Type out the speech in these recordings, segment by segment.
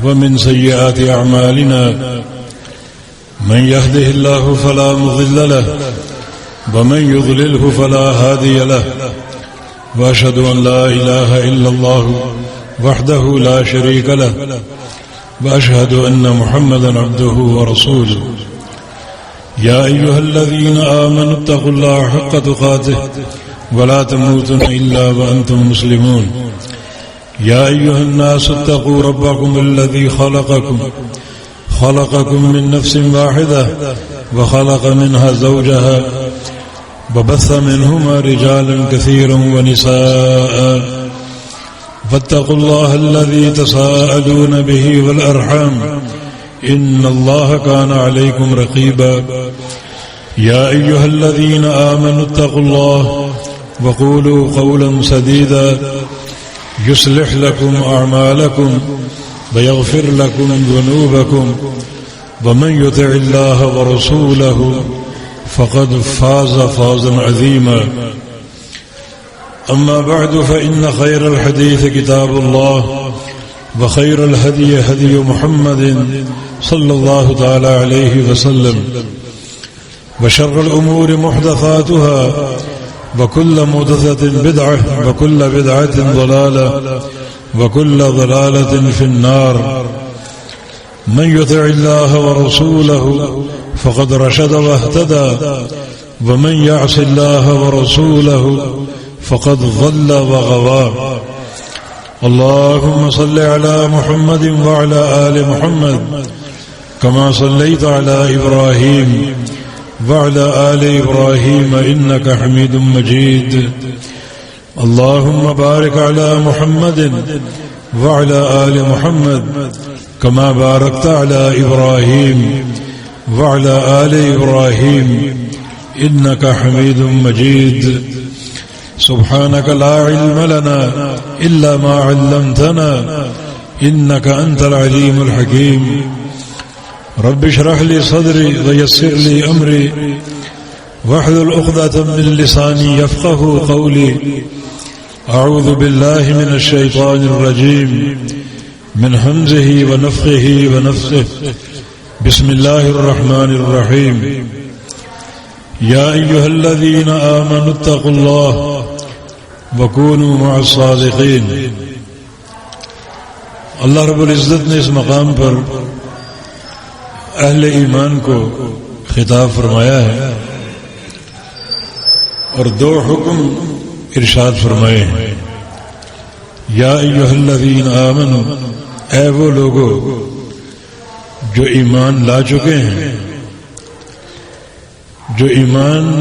ومن سيئات أعمالنا من يهده الله فلا مضل له ومن يضلله فلا هادي له وأشهد أن لا إله إلا الله وحده لا شريك له وأشهد أن محمدا عبده ورسوله يا أيها الذين آمنوا اتقوا الله حق تقاته ولا تموتن إلا وأنتم مسلمون يا أيها الناس اتقوا ربكم الذي خلقكم من نفس واحدة وخلق منها زوجها وبث منهما رجالا كثيرا ونساء فاتقوا الله الذي تساءلون به والأرحام إن الله كان عليكم رقيبا يا أيها الذين آمنوا اتقوا الله وقولوا قولا سديدا يصلح لكم أعمالكم ويغفر لكم ذنوبكم ومن يطع الله ورسوله فقد فاز فوزا عظيما أما بعد فإن خير الحديث كتاب الله وخير الهدي هدي محمد صلى الله تعالى عليه وسلم وشر الأمور محدثاتها وكل محدثة بدعة وكل بدعة ضلالة وكل ضلالة في النار من يطع الله ورسوله فقد رشد واهتدى ومن يعص الله ورسوله فقد ضل وغوى اللهم صل على محمد وعلى آل محمد كما صليت على إبراهيم وعلى آل إبراهيم إنك حميد مجيد اللهم بارك على محمد وعلى آل محمد كما باركت على إبراهيم وعلى آل إبراهيم إنك حميد مجيد سبحانك لا علم لنا إلا ما علمتنا إنك أنت العليم الحكيم رب اشرح لي صدري ويسر لي أمري واحلل عقدة من لساني يفقه قولي أعوذ بالله من الشيطان الرجيم من همزه ونفخه ونفثه بسم الله الرحمن الرحيم يا أيها الذين آمنوا اتقوا الله وكونوا مع الصادقين اللہ رب العزت نے اس مقام پر اہل ایمان کو خطاب فرمایا ہے اور دو حکم ارشاد فرمائے ہیں یا ایھا الذین آمنوا اے وہ لوگو جو ایمان لا چکے ہیں جو ایمان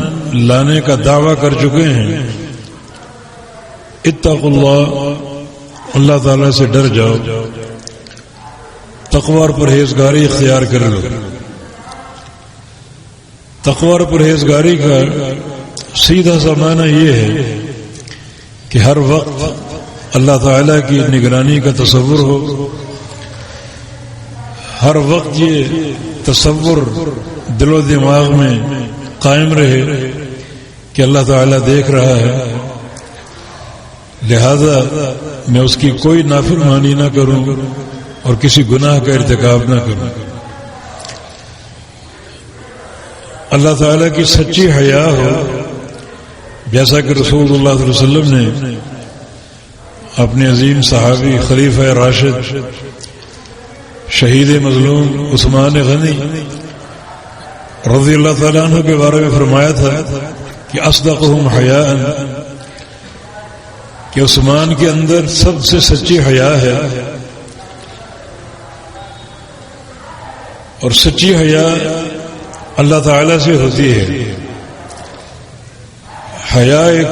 لانے کا دعویٰ کر چکے ہیں اتقوا اللہ اللہ تعالیٰ سے ڈر جاؤ تقوی اور پرہیزگاری اختیار کر لو تقوی اور پرہیزگاری کا سیدھا سا معنی یہ ہے کہ ہر وقت اللہ تعالیٰ کی نگرانی کا تصور ہو ہر وقت یہ تصور دل و دماغ میں قائم رہے کہ اللہ تعالیٰ دیکھ رہا ہے لہذا میں اس کی کوئی نافرمانی نہ کروں اور کسی گناہ کا ارتکاب نہ کروں اللہ تعالیٰ کی سچی حیا ہو جیسا کہ رسول اللہ صلی اللہ علیہ وسلم نے اپنے عظیم صحابی خلیفہ راشد شہید مظلوم عثمان غنی رضی اللہ تعالیٰ عنہ کے بارے میں فرمایا تھا کہ اصدقہم حیاء کہ عثمان کے اندر سب سے سچی حیا ہے اور سچی حیا اللہ تعالیٰ سے ہوتی ہے حیا ایک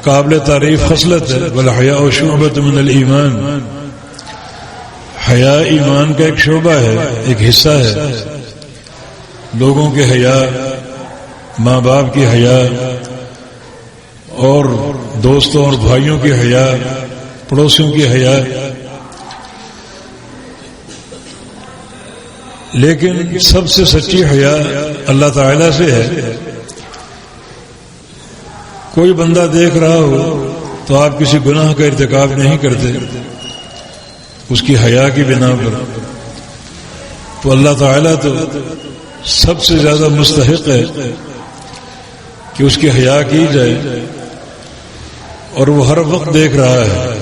قابل تعریف خصلت ہے والحیاء شعبۃ من الایمان حیا ایمان کا ایک شعبہ ہے ایک حصہ ہے لوگوں کے حیا ماں باپ کی حیا اور دوستوں اور بھائیوں کی حیا پڑوسیوں کی حیا لیکن سب سے سچی حیا اللہ تعالیٰ سے ہے کوئی بندہ دیکھ رہا ہو تو آپ کسی گناہ کا ارتکاب نہیں کرتے اس کی حیا کی بنا پر، تو اللہ تعالیٰ تو سب سے زیادہ مستحق ہے کہ اس کی حیا کی جائے، اور وہ ہر وقت دیکھ رہا ہے،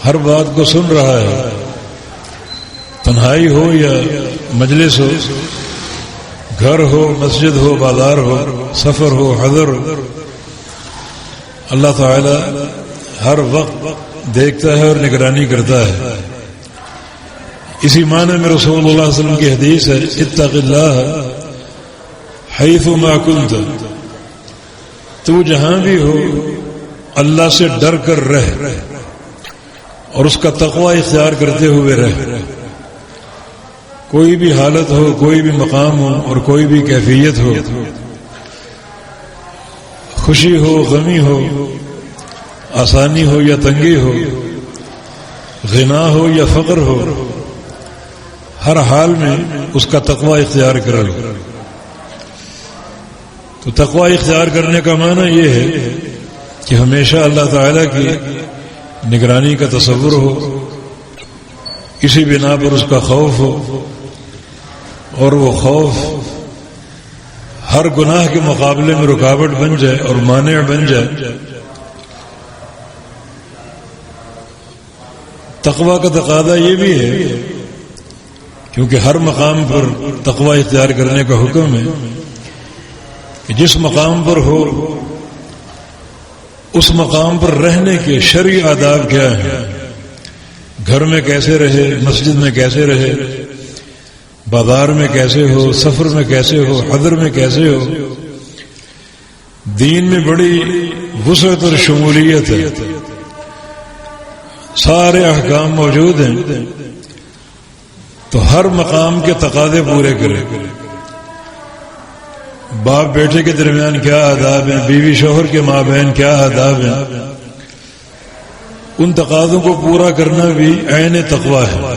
ہر بات کو سن رہا ہے، تنہائی ہو یا مجلس ہو، گھر ہو، مسجد ہو، بازار ہو، سفر ہو، حضر ہو، اللہ تعالی ہر وقت دیکھتا ہے اور نگرانی کرتا ہے۔ اسی معنی میں رسول اللہ صلی اللہ علیہ وسلم کی حدیث ہے، اتق اللہ حیث ما کنت، تو جہاں بھی ہو اللہ سے ڈر کر رہ اور اس کا تقوی اختیار کرتے ہوئے رہ۔ کوئی بھی حالت ہو، کوئی بھی مقام ہو اور کوئی بھی کیفیت ہو، خوشی ہو، غمی ہو، آسانی ہو یا تنگی ہو، غنا ہو یا فقر ہو، ہر حال میں اس کا تقوی اختیار کرو۔ تو تقوی اختیار کرنے کا معنی یہ ہے کہ ہمیشہ اللہ تعالیٰ کی نگرانی کا تصور ہو، کسی بنا پر اس کا خوف ہو، اور وہ خوف ہر گناہ کے مقابلے میں رکاوٹ بن جائے اور مانع بن جائے۔ تقوی کا تقاضا یہ بھی ہے، کیونکہ ہر مقام پر تقوی اختیار کرنے کا حکم ہے کہ جس مقام پر ہو اس مقام پر رہنے کے شرعی آداب کیا ہیں، گھر میں کیسے رہے، مسجد میں کیسے رہے، بازار میں کیسے ہو، سفر میں کیسے ہو، حضر میں کیسے ہو۔ دین میں بڑی وسعت اور شمولیت ہے، سارے احکام موجود ہیں، تو ہر مقام کے تقاضے پورے کرے۔ باپ بیٹے کے درمیان کیا آداب ہیں، بیوی شوہر کے مابین کیا آداب ہیں، ان تقاضوں کو پورا کرنا بھی عین تقوی ہے۔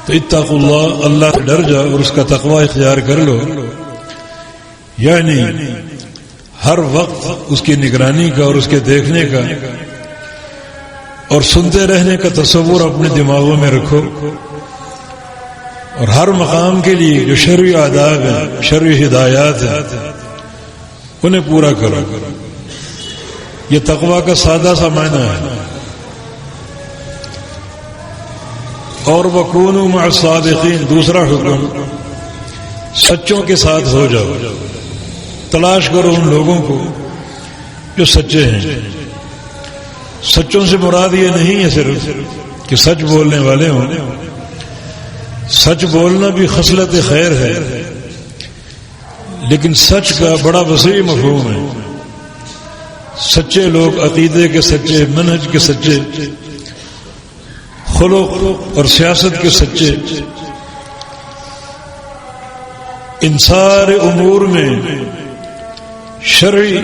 تو اتقوا اللہ، اللہ سے ڈر جاؤ اور اس کا تقوی اختیار کر لو، یعنی ہر وقت اس کی نگرانی کا اور اس کے دیکھنے کا اور سنتے رہنے کا تصور اپنے دماغوں میں رکھو، اور ہر مقام کے لیے جو شرعی آداب ہیں، شرعی ہدایات ہیں، انہیں پورا کرو۔ یہ تقوی کا سادہ سا معنی ہے۔ اور وَكُونُوا مَعَ الصَّادِقِينَ، دوسرا حکم، سچوں کے ساتھ ہو جاؤ، تلاش کرو ان لوگوں کو جو سچے ہیں۔ سچوں سے مراد یہ نہیں ہے صرف کہ سچ بولنے والے ہوں، سچ بولنا بھی خصلت خیر ہے، لیکن سچ کا بڑا وسیع مفہوم ہے۔ سچے لوگ عقیدے کے سچے، منہج کے سچے، خلق اور سیاست کے سچے، ان سارے امور میں شرعی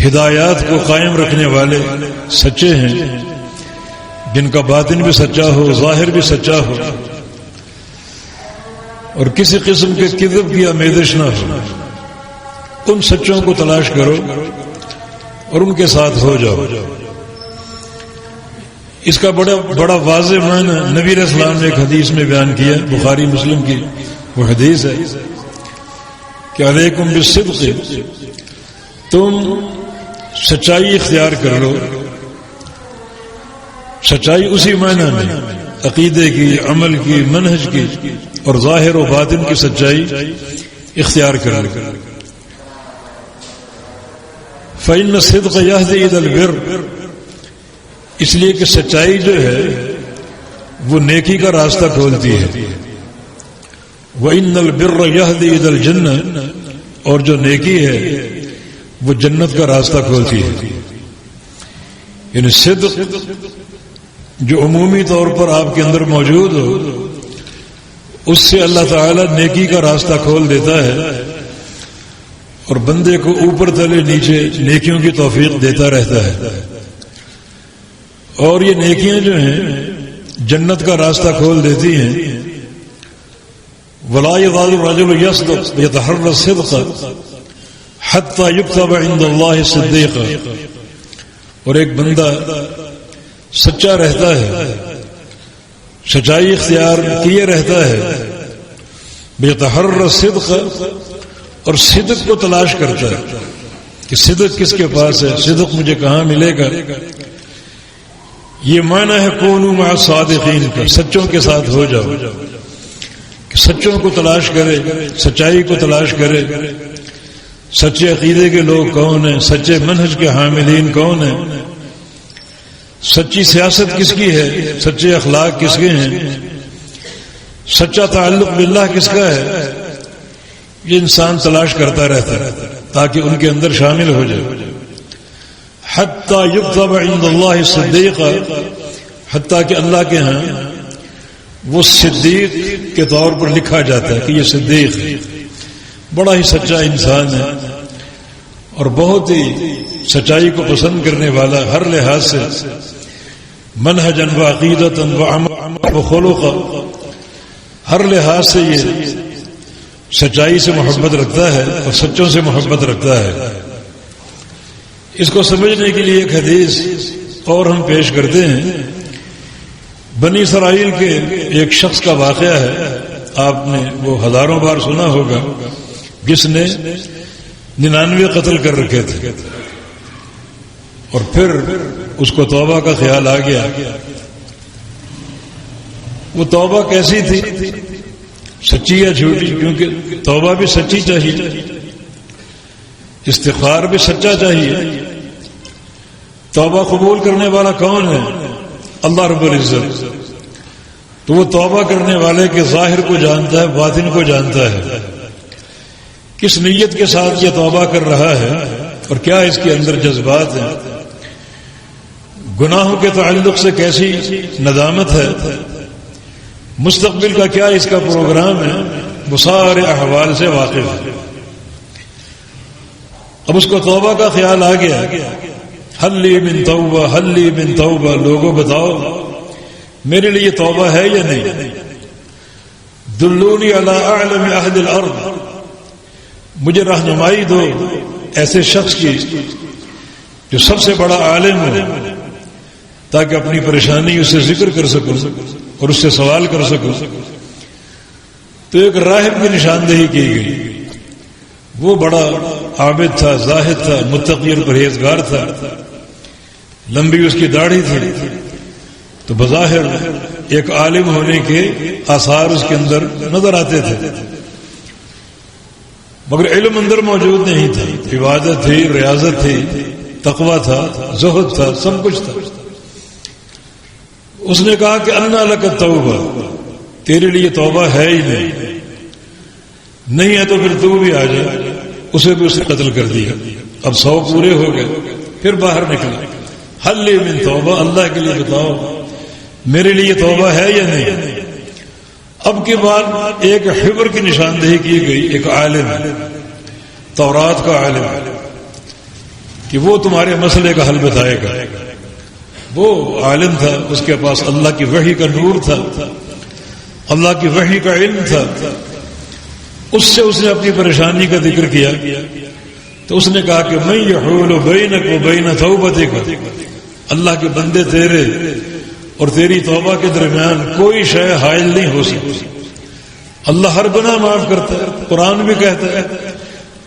ہدایات کو قائم رکھنے والے سچے ہیں، جن کا باطن بھی سچا ہو، ظاہر بھی سچا ہو، اور کسی قسم کے کذب کی آمیزش نہ ہو۔ ان سچوں کو تلاش کرو اور ان کے ساتھ ہو جاؤ۔ اس کا بڑا واضح معنی نبی علیہ السلام نے ایک حدیث میں بیان کیا، بخاری مسلم کی وہ حدیث ہے کہ علیکم بالصدق، تم سچائی اختیار کر لو۔ سچائی اسی معنی میں عقیدے کی، عمل کی، منہج کی اور ظاہر و باطن کی سچائی اختیار کر لو۔ فإن الصدق يهدي إلى البر، اس لیے کہ سچائی جو ہے وہ نیکی کا راستہ کھولتی ہے۔ وَإِنَّ الْبِرَّ يَهْدِي إِلَى الْجَنَّةِ، اور جو نیکی ہے وہ جنت کا راستہ کھولتی ہے۔ یعنی صدق جو عمومی طور پر آپ کے اندر موجود ہو، اس سے اللہ تعالیٰ نیکی کا راستہ کھول دیتا ہے اور بندے کو اوپر تلے نیچے نیکیوں کی توفیق دیتا رہتا ہے۔ اور یہ نیکیاں جو ہیں جنت کا راستہ کھول دیتی ہیں۔ وَلَا يَزَالُ الرَّجُلُ يَصْدُقُ يَتَحَرَّى الصِّدْقَ حَتَّى يُكْتَبَ عِندَ اللَّهِ صِدِّيقًا، اور ایک بندہ سچا رہتا ہے، سچائی اختیار کیے رہتا ہے، بيتحرى الصدق، اور صدق کو تلاش کرتا ہے کہ صدق کس کے پاس ہے، صدق مجھے کہاں ملے گا. یہ معنی ہے کونوا مع الصادقین کا، سچوں کے ساتھ ہو جاؤ، کہ سچوں کو تلاش کرے، سچائی کو تلاش کرے. سچے عقیدے کے لوگ کون ہیں، سچے منہج کے حاملین کون ہیں، سچی سیاست کس کی ہے، سچے اخلاق کس کے ہیں، سچا تعلق باللہ کس کا ہے. یہ انسان تلاش کرتا رہتا ہے تاکہ ان کے اندر شامل ہو جائے. حتی یکتب عند اللہ صدیقا، حتیٰ کہ اللہ کے ہاں وہ صدیق کے طور پر لکھا جاتا ہے کہ یہ صدیق ہے، بڑا ہی سچا انسان ہے اور بہت ہی سچائی کو پسند کرنے والا، ہر لحاظ سے منہجا و عقیدتا و عملا و خلقا، ہر لحاظ سے یہ سچائی سے محبت رکھتا ہے اور سچوں سے محبت رکھتا ہے. اس کو سمجھنے کے لیے ایک حدیث اور ہم پیش کرتے ہیں. بنی اسرائیل کے ایک شخص کا واقعہ ہے، آپ نے وہ ہزاروں بار سنا ہوگا، جس نے 99 قتل کر رکھے تھے اور پھر اس کو توبہ کا خیال آ گیا. وہ توبہ کیسی تھی، سچی یا جھوٹی؟ کیونکہ توبہ بھی سچی چاہیے، استغفار بھی سچا چاہیے. توبہ قبول کرنے والا کون ہے؟ اللہ رب العزت. تو وہ توبہ کرنے والے کے ظاہر کو جانتا ہے، باطن کو جانتا ہے، کس نیت کے ساتھ یہ توبہ کر رہا ہے اور کیا اس کے اندر جذبات ہیں، گناہوں کے تعلق سے کیسی ندامت ہے، مستقبل کا کیا اس کا پروگرام ہے، وہ سارے احوال سے واقف ہے. اب اس کو توبہ کا خیال آ گیا، حل لی من توبہ، حل لی من توبہ، لوگوں بتاؤ میرے لیے توبہ ہے یا نہیں. دلونی علی اعلم اہل الارض، مجھے رہنمائی دو ایسے شخص کی جو سب سے بڑا عالم ہو، تاکہ اپنی پریشانی اسے ذکر کر سکوں اور اس سے سوال کر سکوں. تو ایک راہب کی نشاندہی کی گئی. وہ بڑا عابد تھا، زاہد تھا، متقی اور پرہیزگار تھا، لمبی اس کی داڑھی تھی. تو بظاہر ایک عالم ہونے کے آثار اس کے اندر نظر آتے تھے، مگر علم اندر موجود نہیں تھا. عبادت تھی، ریاضت تھی، تقویٰ تھا، زہد تھا، سب کچھ تھا. اس نے کہا کہ انا لک التوبہ، تیرے لیے توبہ ہے ہی نہیں ہے تو پھر تو بھی آ جا. اسے بھی اس نے قتل کر دیا. اب 100 پورے ہو گئے، پھر باہر نکلا. حل لی من توبہ، اللہ کے لیے بتاؤ میرے لیے توبہ ہے یا نہیں. اب کے بعد ایک حبر کی نشاندہی کی گئی، ایک عالم، تورات کا عالم، کہ وہ تمہارے مسئلے کا حل بتائے گا. وہ عالم تھا، اس کے پاس اللہ کی وحی کا نور تھا، اللہ کی وحی کا علم تھا. اس سے اس نے اپنی پریشانی کا ذکر کیا. تو اس نے کہا کہ میں یحول بینک و بین توبتک، اللہ کے بندے تیرے اور تیری توبہ کے درمیان کوئی شے حائل نہیں ہو سکتی. اللہ ہر گناہ معاف کرتا ہے. قرآن بھی کہتا ہے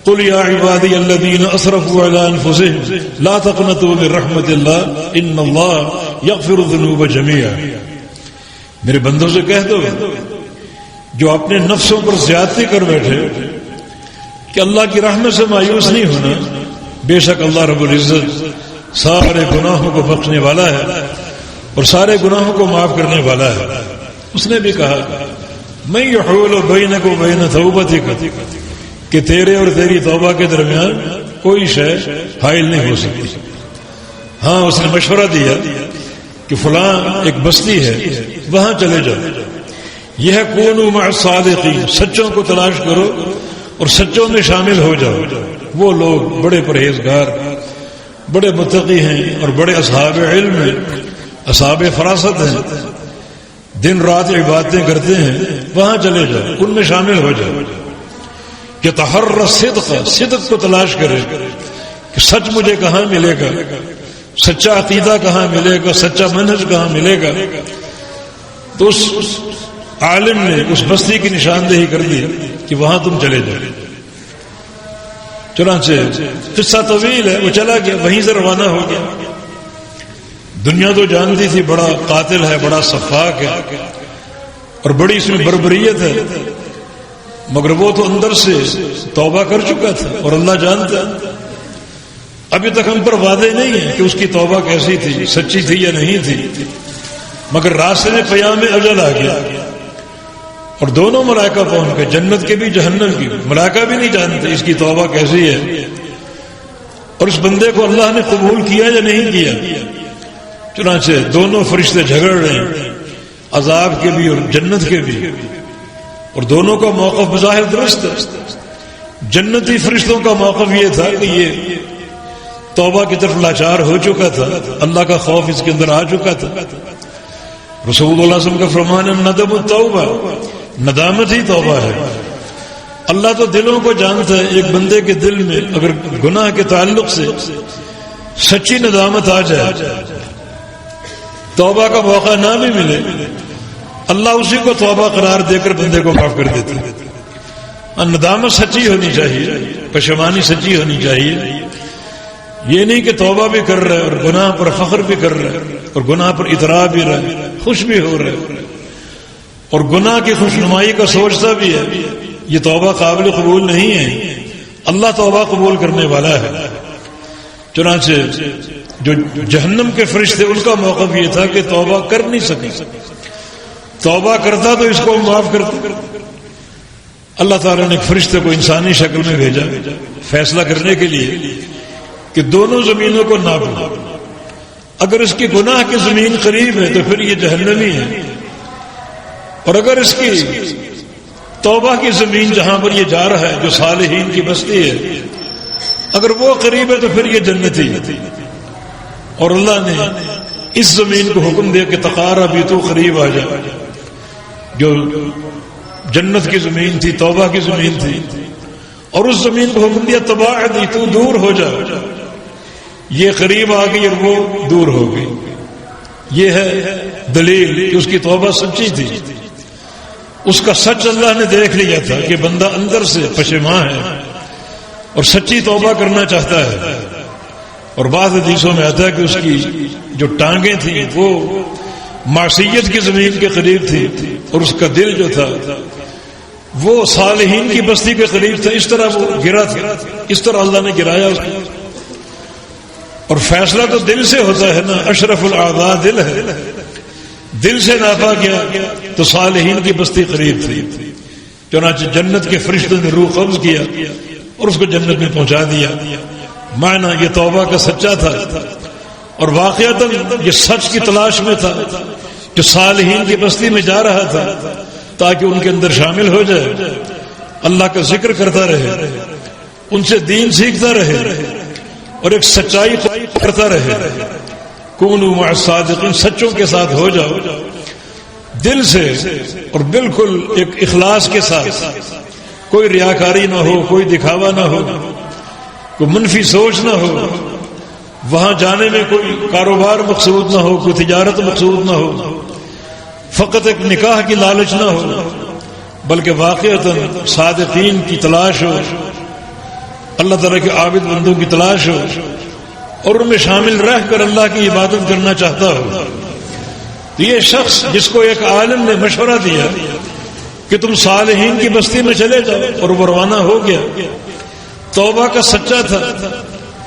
قل یا عبادی الذین اسرفوا علی انفسهم لا تقنطوا من رحمت اللہ ان اللہ یغفر الذنوب جميعا. میرے بندوں سے کہہ دو جو اپنے نفسوں پر زیادتی کر بیٹھے کہ اللہ کی رحمت سے مایوس نہیں ہونا. بے شک اللہ رب العزت سارے گناہوں کو بخشنے والا ہے اور سارے گناہوں کو معاف کرنے والا ہے. اس نے بھی کہا میں یحول بینک و بین توبتک، کہ تیرے اور تیری توبہ کے درمیان کوئی شے حائل نہیں ہو سکتی. ہاں اس نے مشورہ دیا کہ فلاں ایک بستی ہے وہاں چلے جاؤ. یہ ہے کونوا مع الصادقین، سچوں کو تلاش کرو اور سچوں میں شامل ہو جاؤ. وہ لوگ بڑے پرہیزگار، بڑے متقی ہیں اور بڑے اصحاب علم ہیں، اصحاب فراست ہیں، دن رات عبادتیں کرتے ہیں. وہاں چلے جاؤ، ان میں شامل ہو جاؤ. کہ تحرى الصدق، صدق کو تلاش کرے کہ سچ مجھے کہاں ملے گا، سچا عقیدہ کہاں ملے گا، سچا منہج کہاں ملے گا؟ تو اس عالم نے اس بستی کی نشاندہی کر دی کہ وہاں تم چلے جاؤ۔ چنانچہ قصہ طویل ہے، وہ چلا گیا، وہیں سے روانہ ہو گیا۔ دنیا تو جانتی تھی بڑا قاتل ہے، بڑا سفاک ہے اور بڑی اس میں بربریت ہے، مگر وہ تو اندر سے توبہ کر چکا تھا اور اللہ جانتا ہے۔ ابھی تک ہم پر واضح نہیں ہے کہ اس کی توبہ کیسی تھی، سچی تھی یا نہیں تھی، مگر راستے میں پیام اجل آ گیا اور دونوں ملائکہ پہنچ گئے، جنت کے بھی جہنم کی۔ ملائکہ بھی نہیں جانتے اس کی توبہ کیسی ہے اور اس بندے کو اللہ نے قبول کیا یا نہیں کیا۔ چنانچہ دونوں فرشتے جھگڑ رہے ہیں، عذاب کے بھی اور جنت کے بھی، اور دونوں کا موقف بظاہر درست ہے۔ جنتی فرشتوں کا موقف یہ تھا کہ یہ توبہ کی طرف لاچار ہو چکا تھا، اللہ کا خوف اس کے اندر آ چکا تھا۔ رسول اللہ صلی اللہ علیہ وسلم کا فرمان ہے ندم التوبہ، ندامت ہی توبہ ہے۔ اللہ تو دلوں کو جانتا ہے، ایک بندے کے دل میں اگر گناہ کے تعلق سے سچی ندامت آ جائے، توبہ کا موقع نہ بھی ملے، اللہ اسی کو توبہ قرار دے کر بندے کو معاف کر دیتا ہے۔ ندامت سچی ہونی چاہیے، پشیمانی سچی ہونی چاہیے، یہ نہیں کہ توبہ بھی کر رہے اور گناہ پر فخر بھی کر رہے اور گناہ پر اطراء بھی رہے، خوش بھی ہو رہے اور گناہ کی خوشنمائی کا سوچتا بھی ہے، یہ توبہ قابل قبول نہیں ہے۔ اللہ توبہ قبول کرنے والا ہے۔ چنانچہ جو جہنم کے فرشتے، ان کا موقف یہ تھا کہ توبہ کر نہیں سکے، توبہ کرتا تو اس کو معاف کرتا۔ اللہ تعالیٰ نے ایک فرشتے کو انسانی شکل میں بھیجا فیصلہ کرنے کے لیے کہ دونوں زمینوں کو ناپو، اگر اس کی گناہ کی زمین قریب ہے تو پھر یہ جہنمی ہے، اور اگر اس کی توبہ کی زمین جہاں پر یہ جا رہا ہے جو صالحین کی بستی ہے، اگر وہ قریب ہے تو پھر یہ جنتی ہے۔ اور اللہ نے اس زمین کو حکم دیا کہ تقارب بھی تو قریب آ جا، جو جنت کی زمین تھی، توبہ کی زمین تھی، اور اس زمین کو حکم دیا تباعد تو دور ہو جا، یہ قریب آ گئی اور وہ دور ہو گئی۔ یہ ہے دلیل کہ اس کی توبہ سچی تھی، اس کا سچ اللہ نے دیکھ لیا تھا کہ بندہ اندر سے پشیمان ہے اور سچی توبہ کرنا چاہتا ہے۔ اور بعض حدیثوں میں آتا ہے کہ اس کی جو ٹانگیں تھیں وہ معصیت کی زمین کے قریب تھی اور اس کا دل جو تھا وہ صالحین کی بستی کے قریب تھا، اس طرح وہ گرا تھا، اس طرح اللہ نے گرایا اس کو۔ اور فیصلہ تو دل سے ہوتا ہے نا، اشرف الاعضاء دل ہے، دل سے ناپا گیا تو صالحین کی بستی قریب تھی۔ چنانچہ جنت کے فرشتوں نے روح قبض کیا اور اس کو جنت میں پہنچا دیا۔ معنی یہ توبہ کا سچا تھا اور واقعتاً یہ سچ کی تلاش میں تھا جو صالحین کی بستی میں جا رہا تھا تاکہ ان کے اندر شامل ہو جائے، اللہ کا ذکر کرتا رہے، ان سے دین سیکھتا رہے اور ایک سچائی کرتا رہے۔ کونوا مع الصادقین، سچوں کے ساتھ ہو جاؤ، دل سے اور بالکل ایک اخلاص کے ساتھ، کوئی ریاکاری نہ ہو، کوئی دکھاوا نہ ہو، کوئی منفی سوچ نہ ہو، وہاں جانے میں کوئی کاروبار مقصود نہ ہو، کوئی تجارت مقصود نہ ہو، فقط ایک نکاح کی لالچ نہ ہو، بلکہ واقعتاً صادقین کی تلاش ہو، اللہ تعالیٰ کے عابد بندوں کی تلاش ہو اور ان میں شامل رہ کر اللہ کی عبادت کرنا چاہتا ہو۔ تو یہ شخص جس کو ایک عالم نے مشورہ دیا کہ تم صالحین کی بستی میں چلے جاؤ، اور وہ روانہ ہو گیا، توبہ کا سچا تھا،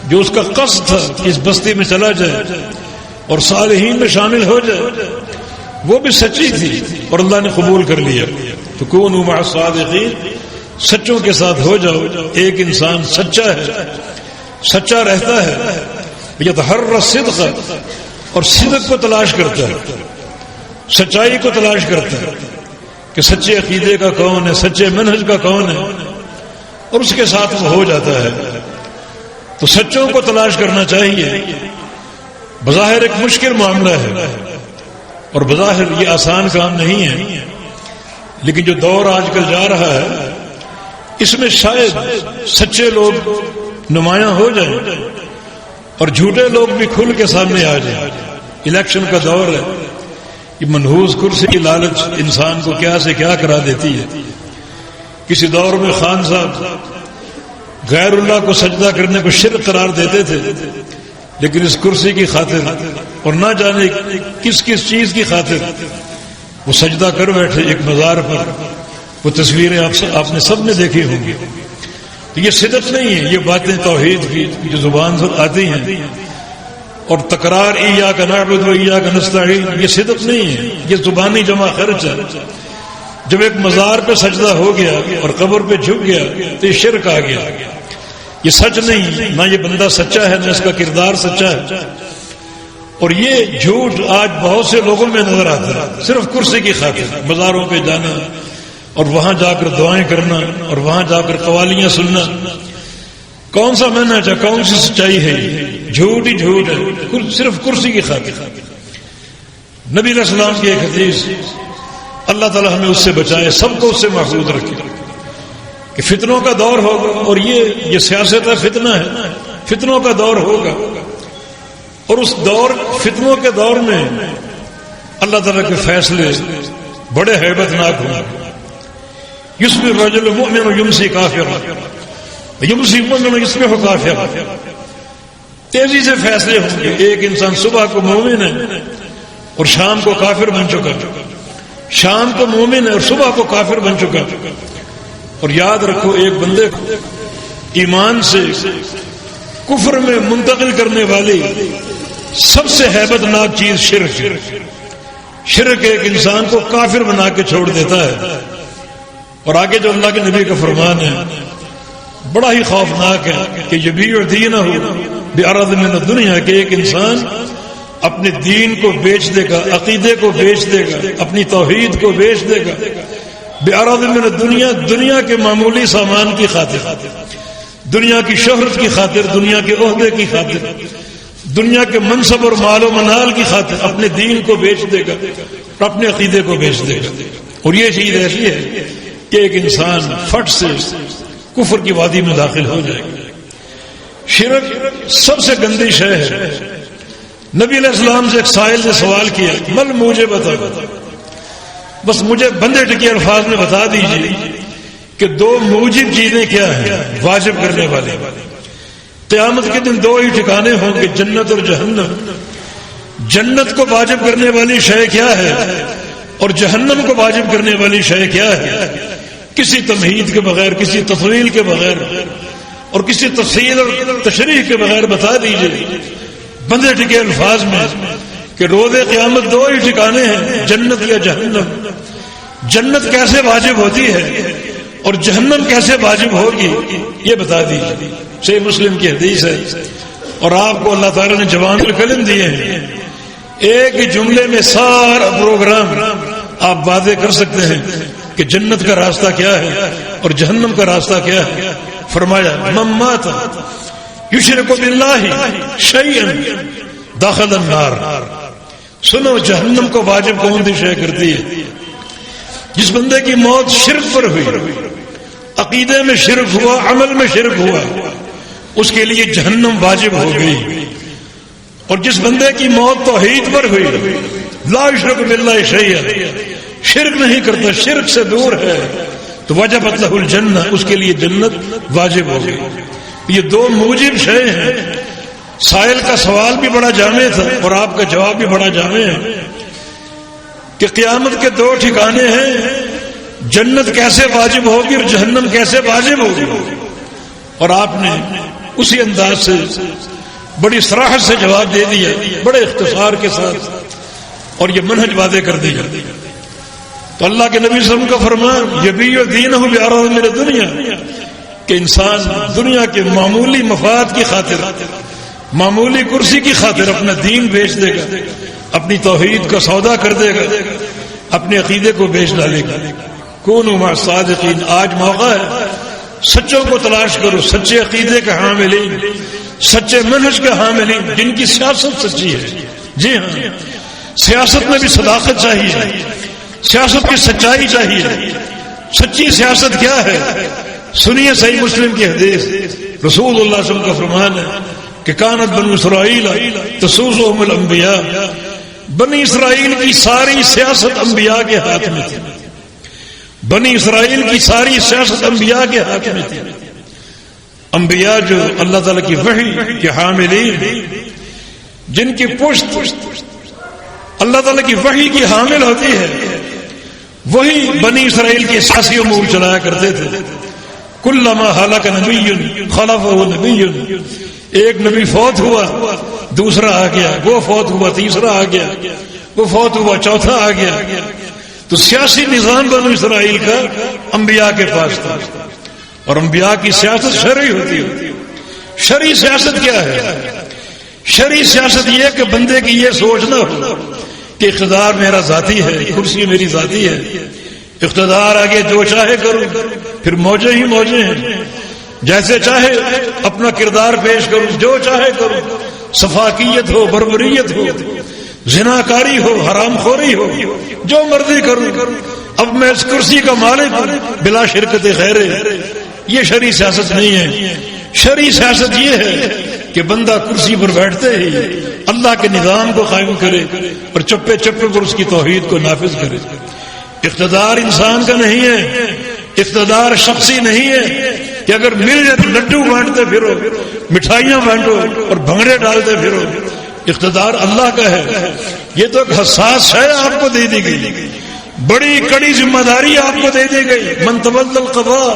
جو اس کا قصد تھا کہ اس بستی میں چلا جائے اور صالحین میں شامل ہو جائے، وہ بھی سچی تھی اور اللہ نے قبول کر لیا۔ تو کونوا مع الصادقین، سچوں کے ساتھ ہو جاؤ۔ ایک انسان سچا ہے، سچا رہتا ہے، یتحرى الصدق، اور صدق کو تلاش کرتا ہے، سچائی کو تلاش کرتا ہے کہ سچے عقیدے کا کون ہے، سچے منہج کا کون ہے، اور اس کے ساتھ وہ ہو جاتا ہے۔ تو سچوں کو تلاش کرنا چاہیے۔ بظاہر ایک مشکل معاملہ ہے اور بظاہر یہ آسان کام نہیں ہے، لیکن جو دور آج کل جا رہا ہے اس میں شاید سچے لوگ نمایاں ہو جائیں، اور جھوٹے لوگ بھی کھل کے سامنے آ جائیں. الیکشن کا دور ہے، یہ منحوس کرسی کی لالچ انسان کو کیا سے کیا کرا دیتی ہے. کسی دور میں خان صاحب غیر اللہ کو سجدہ کرنے کو شرک قرار دیتے تھے، لیکن اس کرسی کی خاطر اور نہ جانے کس کس چیز کی خاطر وہ سجدہ کر بیٹھے ایک مزار پر. وہ تصویریں آپ نے سب نے دیکھی ہوں گی. تو یہ صدق نہیں ہے، یہ باتیں توحید کی جو زبان سے آتی ہیں اور تکرار ایاک نعبد و ایاک نستعین، یہ صدق نہیں ہے، یہ زبانی جمع خرچ ہے. جب ایک مزار پہ سجدہ ہو گیا اور قبر پہ جھک گیا تو یہ شرک آ گیا. یہ سچ نہیں، نہ یہ بندہ سچا ہے نہ اس کا کردار سچا ہے. اور یہ جھوٹ آج بہت سے لوگوں میں نظر آتا ہے، صرف کرسی کی خاطر مزاروں پہ جانا اور وہاں جا کر دعائیں کرنا اور وہاں جا کر قوالیاں سننا. کون سا منہج ہے، کون سی سچائی ہے؟ جھوٹ ہی جھوٹ ہے، صرف کرسی کی خاطر. نبی علیہ السلام کی ایک حدیث، اللہ تعالیٰ ہمیں اس سے بچائے، سب کو اس سے محفوظ رکھے کہ فتنوں کا دور ہوگا. اور یہ سیاست ہے، فتنہ ہے، فتنوں کا دور ہوگا. اور اس دور فتنوں کے دور میں اللہ تعالیٰ کے فیصلے بڑے ہیبت ناک ہوں گے. یصبح الرجل مؤمن یمسی کافرا یمسی مؤمن یصبح کافرا. تیزی سے فیصلے ہوں گے. ایک انسان صبح کو مومن ہے اور شام کو کافر بن چکا، شام کو مومن ہے اور صبح کو کافر بن چکا. اور یاد رکھو، ایک بندے کو ایمان سے کفر میں منتقل کرنے والی سب سے ہیبت ناک چیز شرک. شرک ایک انسان کو کافر بنا کے چھوڑ دیتا ہے. اور آگے جو اللہ کے نبی کا فرمان ہے بڑا ہی خوفناک ہے کہ یبیع دینہ بعرض من الدنیا، کہ ایک انسان اپنے دین کو بیچ دے گا، عقیدے کو بیچ دے گا، اپنی توحید کو بیچ دے گا بعرض من الدنیا، دنیا کے معمولی سامان کی خاطر، دنیا کی شہرت کی خاطر، دنیا کے عہدے کی خاطر، دنیا کے منصب اور مال و منال کی خاطر اپنے دین کو بیچ دے گا اور اپنے عقیدے کو بیچ دے گا. اور یہ چیز ایسی ہے کہ ایک انسان فٹ سے کفر کی وادی میں داخل ہو جائے گا. شرک سب سے گندی شے ہے. نبی علیہ السلام سے ایک سائل نے سوال کیا، مل مجھے بتا، بس مجھے بندے ٹکی الفاظ میں بتا دیجیے کہ دو موجب چیزیں کیا ہیں واجب کرنے والے. قیامت کے دن دو ہی ٹھکانے ہوں گے، جنت اور جہنم. جنت کو واجب کرنے والی شے کیا ہے اور جہنم کو واجب کرنے والی شے کیا ہے؟ کسی تمہید کے بغیر، کسی تفصیل کے بغیر اور کسی تفصیل اور تشریح کے بغیر بتا دیجیے بندے ٹکے الفاظ میں کہ روز قیامت دو ہی ٹھکانے ہیں، جنت یا جہنم. جنت کیسے واجب ہوتی ہے اور جہنم کیسے واجب ہوگی یہ بتا دیجیے. صحیح مسلم کی حدیث ہے. اور آپ کو اللہ تعالیٰ نے جوان الکلم دیے ہیں، ایک ہی جملے میں سارا پروگرام آپ واضح کر سکتے ہیں کہ جنت کا راستہ کیا ہے اور جہنم کا راستہ کیا ہے. فرمایا من مات یشرک باللہ شیئا دخل النار. سنو، جہنم کو واجب کون سی شے کرتی ہے؟ جس بندے کی موت شرک پر ہوئی، عقیدے میں شرک ہوا، عمل میں شرک ہوا، اس کے لیے جہنم واجب ہو گئی. اور جس بندے کی موت توحید پر ہوئی، لا یشرک باللہ شیئا، شرک نہیں کرتا، شرک سے دور ہے، تو وجبت لہ الجنہ، اس کے لیے جنت واجب ہو گئی. یہ دو موجب شے ہیں. سائل کا سوال بھی بڑا جامع تھا اور آپ کا جواب بھی بڑا جامع ہے کہ قیامت کے دو ٹھکانے ہیں، جنت کیسے واجب ہوگی اور جہنم کیسے واجب ہوگی. اور آپ نے اسی انداز سے بڑی صراحت سے جواب دے دیا، بڑے اختصار کے ساتھ، اور یہ منہج واضح کر دیا. تو اللہ کے نبی صلی اللہ علیہ وسلم کا فرمان یبیع دینہ بعرض من الدنیا، کہ انسان دنیا کے معمولی مفاد کی خاطر، معمولی کرسی کی خاطر اپنا دین بیچ دے گا، اپنی توحید کا سودا کر دے گا، اپنے عقیدے کو بیچ ڈالے گا. کونوا مع الصادقین. آج موقع ہے، سچوں کو تلاش کرو، سچے عقیدے کے حاملین، سچے منہج کے حاملین، جن کی سیاست سچی ہے. جی ہاں، سیاست میں بھی صداقت چاہیے، سیاست کی سچائی چاہیے. سچی سیاست کیا ہے؟ سنیے صحیح مسلم کی حدیث، رسول اللہ صلی اللہ علیہ وسلم کا فرمان ہے کہ کانت بنو اسرائیل تسوسهم الانبیاء، بنی اسرائیل کی ساری سیاست انبیاء کے ہاتھ میں تھی، بنی اسرائیل کی ساری سیاست انبیاء کے ہاتھ میں تھی۔ انبیاء جو اللہ تعالیٰ کی وحی کے حاملین، جن کی پشت اللہ تعالیٰ کی وحی کی حامل ہوتی ہے، وہی بنی اسرائیل کے سیاسی امور چلایا کرتے تھے۔ کلما ہلک نبی خلفہ نبی، ایک نبی فوت ہوا دوسرا آ گیا، وہ فوت ہوا تیسرا آ گیا، وہ فوت ہوا چوتھا آ گیا۔ تو سیاسی نظام بنی اسرائیل کا انبیاء کے پاس تھا، اور انبیاء کی سیاست شرعی ہوتی ہے۔ شرعی سیاست کیا ہے؟ شرعی سیاست یہ کہ بندے کی یہ سوچ نہ ہو کہ اقتدار میرا ذاتی ہے، کرسی میری ذاتی ہے، اقتدار آگے جو چاہے کروں، پھر موجے ہی موجے ہیں، جیسے چاہے اپنا کردار پیش کروں، جو چاہے کروں، سفاکیت ہو، بربریت ہو، زناکاری ہو، حرام خوری ہو، جو مرضی کروں، اب میں اس کرسی کا مالک ہوں بلا شرکت غیر۔ یہ شرعی سیاست نہیں ہے۔ شرعی سیاست یہ ہے کہ بندہ کرسی پر بیٹھتے ہی اللہ کے نظام کو قائم کرے اور چپے چپے پر اس کی توحید کو نافذ کرے۔ اقتدار انسان کا نہیں ہے، اقتدار شخصی نہیں ہے کہ اگر مل جائے تو لڈو بانٹتے پھرو، مٹھائیاں بانٹو اور بھنگڑے ڈالتے پھرو۔ اقتدار اللہ کا ہے۔ یہ تو ایک حساس شے آپ کو دے دی گئی، بڑی کڑی ذمہ داری آپ کو دے دی گئی۔ من تولى القضاء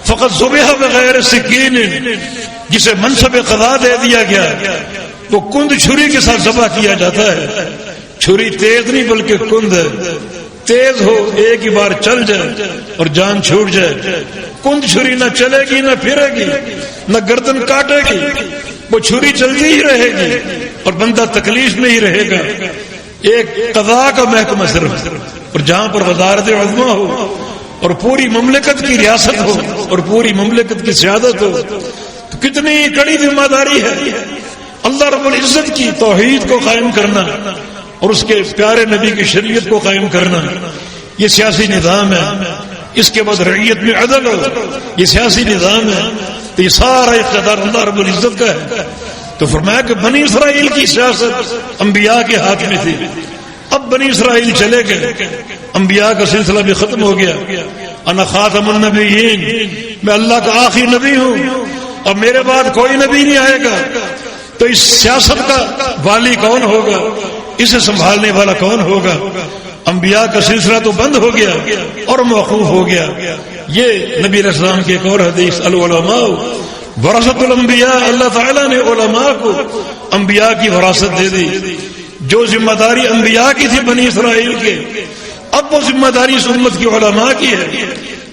فقد ذبح بغیر سکین، جسے منصب قضاء دے دیا گیا وہ کند چھری کے ساتھ ذبح کیا جاتا ہے۔ چھری تیز نہیں بلکہ کند ہے، تیز ہو ایک ہی بار چل جائے اور جان چھوٹ جائے۔ کند چھری نہ چلے گی نہ پھرے گی نہ گردن کاٹے گی، وہ چھری چلتی ہی رہے گی اور بندہ تکلیف میں ہی رہے گا۔ ایک قضاء کا محکمہ صرف، اور جہاں پر وزارت عظمیٰ ہو اور پوری مملکت کی ریاست ہو اور پوری مملکت کی سیادت ہو، تو کتنی کڑی ذمہ داری ہے اللہ رب العزت کی توحید کو قائم کرنا اور اس کے پیارے نبی کی شریعت کو قائم کرنا۔ یہ سیاسی نظام ہے۔ اس کے بعد رعیت میں عدل ہو، یہ سیاسی نظام ہے۔ تو یہ سارا اقتدار اللہ رب العزت کا ہے۔ تو فرمایا کہ بنی اسرائیل کی سیاست انبیاء کے ہاتھ میں تھی۔ اب بنی اسرائیل چلے گئے، انبیاء کا سلسلہ بھی ختم ہو گیا۔ انا خاتم النبیین، میں اللہ کا آخری نبی ہوں اور میرے بعد کوئی نبی نہیں آئے گا۔ تو اس سیاست کا والی کون ہوگا، اسے سنبھالنے والا کون ہوگا؟ انبیاء کا سلسلہ تو بند ہو گیا اور موقوف ہو گیا۔ یہ نبی علیہ السلام کی ایک اور حدیث، العلماء ورثۃ الانبیاء، اللہ تعالیٰ نے علماء کو انبیاء کی وراثت دے دی۔ جو ذمہ داری انبیاء کی تھی بنی اسرائیل کے، اب وہ ذمہ داری اس امت کی علماء کی ہے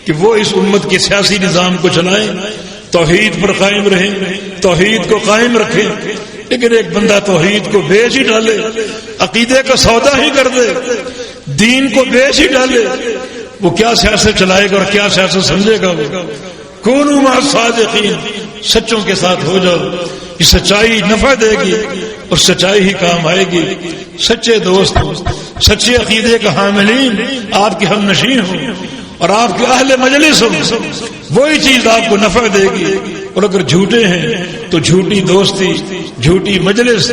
کہ وہ اس امت کے سیاسی نظام کو چلائیں، توحید پر قائم رہیں، توحید کو قائم رکھیں۔ لیکن ایک بندہ توحید کو بیچ ہی ڈالے، عقیدے کا سودا ہی کر دے، دین کو بیچ ہی ڈالے، وہ کیا سیاست چلائے گا اور کیا سیاست سمجھے گا؟ وہ کونوا مع الصادقین، سچوں کے ساتھ ہو جاؤ، یہ سچائی نفع دے گی اور سچائی ہی کام آئے گی۔ سچے دوست ہوں، سچے عقیدے کا حاملین آپ کے ہم نشین ہوں اور آپ کے اہل مجلس ہوں، وہی چیز آپ کو نفع دے گی۔ اور اگر جھوٹے ہیں تو جھوٹی دوستی، جھوٹی مجلس